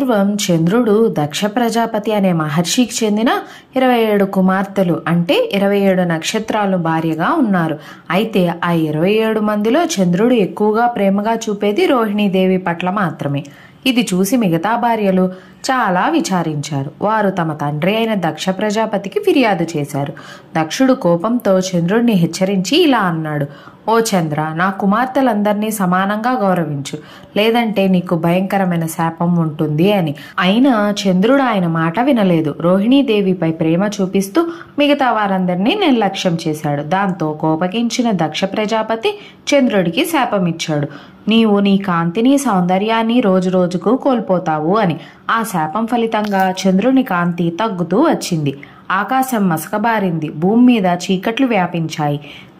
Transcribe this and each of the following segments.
పూర్వం చంద్రుడు దక్ష ప్రజాపతి అనే మహర్షికి చెందిన 27 కుమార్తెలు అంటే 27 నక్షత్రాలు భార్యగా ఉన్నారు. అయితే ఆ 27 మందిలో చంద్రుడు ఎక్కువగా ప్రేమగా చూపేది రోహిణీదేవి పట్ల మాత్రమే. ఇది చూసి మిగతా భార్యలు చాలా విచారించారు. వారు తమ తండ్రి అయిన దక్ష ప్రజాపతికి ఫిర్యాదు చేశారు. దక్షుడు కోపంతో చంద్రుడిని హెచ్చరించి ఇలా అన్నాడు: ఓ చంద్ర, నా కుమార్తెలందరినీ సమానంగా గౌరవించు, లేదంటే నీకు భయంకరమైన శాపం ఉంటుంది అని. అయినా చంద్రుడు ఆయన మాట వినలేదు. రోహిణీదేవిపై ప్రేమ చూపిస్తూ మిగతా వారందరినీ నిర్లక్ష్యం చేశాడు. దాంతో కోపగించిన దక్ష ప్రజాపతి చంద్రుడికి శాపమిచ్చాడు: నీవు నీ కాంతిని సౌందర్యాన్ని రోజు రోజుకు కోల్పోతావు అని. ఆ శాపం ఫలితంగా చంద్రుని కాంతి తగ్గుతూ వచ్చింది. ఆకాశం మసకబారింది. భూమి మీద చీకట్లు వ్యాపించాయి.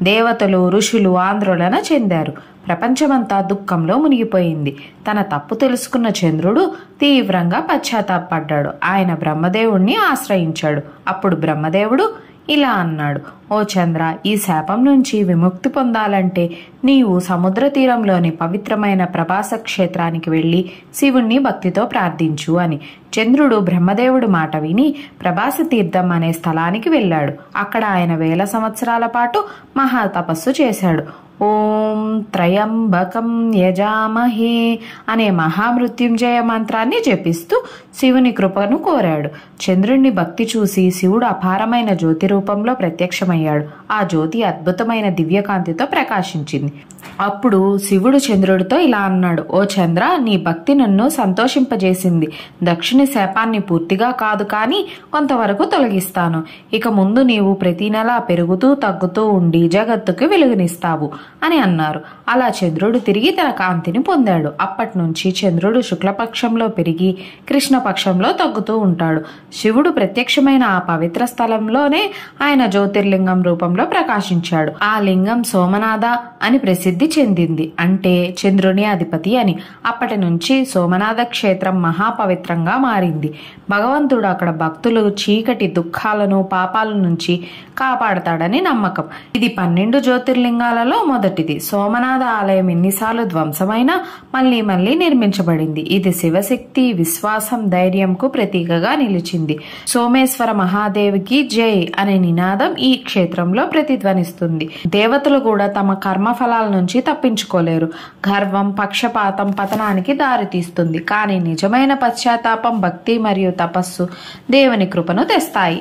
దేవతలు, ఋషులు ఆందోళన చెందారు. ప్రపంచమంతా దుఃఖంలో మునిగిపోయింది. తన తప్పు తెలుసుకున్న చంద్రుడు తీవ్రంగా పశ్చాత్తాపడ్డాడు. ఆయన బ్రహ్మదేవుణ్ణి ఆశ్రయించాడు. అప్పుడు బ్రహ్మదేవుడు ఇలా అన్నాడు: ఓ చంద్ర, ఈ శాపం నుంచి విముక్తి పొందాలంటే నీవు సముద్ర తీరంలోని పవిత్రమైన ప్రభాస క్షేత్రానికి వెళ్ళి శివుణ్ణి భక్తితో ప్రార్థించు అని. చంద్రుడు బ్రహ్మదేవుడు మాట విని ప్రభాస తీర్థం అనే స్థలానికి వెళ్ళాడు. అక్కడ ఆయన 1000 సంవత్సరాల పాటు మహా తపస్సు చేశాడు. ఓం త్రయంబకం యజామహే అనే మహామృత్యుంజయ మంత్రాన్ని జపిస్తూ శివుని కృపను కోరాడు. చంద్రుణ్ణి భక్తి చూసి శివుడు అపారమైన జ్యోతి రూపంలో ప్రత్యక్షమయ్యాడు. ఆ జ్యోతి అద్భుతమైన దివ్యకాంతితో ప్రకాశించింది. అప్పుడు శివుడు చంద్రుడితో ఇలా అన్నాడు: ఓ చంద్ర, నీ భక్తి నన్ను సంతోషింపజేసింది. దక్షిణ శాపాన్ని పూర్తిగా కాదు కానీ కొంతవరకు తొలగిస్తాను. ఇక ముందు నీవు ప్రతి నెలా పెరుగుతూ తగ్గుతూ ఉండి జగత్తుకు వెలుగునిస్తావు అని అన్నారు. అలా చంద్రుడు తిరిగి తన కాంతిని పొందాడు. అప్పటి నుంచి చంద్రుడు శుక్లపక్షంలో పెరిగి కృష్ణపక్షంలో తగ్గుతూ ఉంటాడు. శివుడు ప్రత్యక్షమైన ఆ పవిత్ర స్థలంలోనే ఆయన జ్యోతిర్లింగం రూపంలో ప్రకాశించాడు. ఆ లింగం సోమనాథ అని ప్రసిద్ధి చెందింది, అంటే చంద్రుని అధిపతి అని. అప్పటి నుంచి సోమనాథ క్షేత్రం మహాపవిత్రంగా మారింది. భగవంతుడు అక్కడ భక్తులు చీకటి, దుఃఖాలను, పాపాల నుంచి కాపాడతాడని నమ్మకం. ఇది 12 జ్యోతిర్లింగాలలో మొదటిది. సోమనాథ ఆలయం ఎన్నిసార్లు ధ్వంసమైనా మళ్లీ మళ్లీ నిర్మించబడింది. ఇది శివశక్తి, విశ్వాసం, ధైర్యంకు ప్రతీకగా నిలిచింది. సోమేశ్వర మహాదేవికి జై అనే నినాదం ఈ క్షేత్రంలో ప్రతిధ్వనిస్తుంది. దేవతలు కూడా తమ కర్మ ఫలాల నుంచి తప్పించుకోలేరు. గర్వం, పక్షపాతం పతనానికి దారితీస్తుంది. కానీ నిజమైన పశ్చాత్తాపం, భక్తి మరియు తపస్సు దేవుని కృపను తెస్తాయి.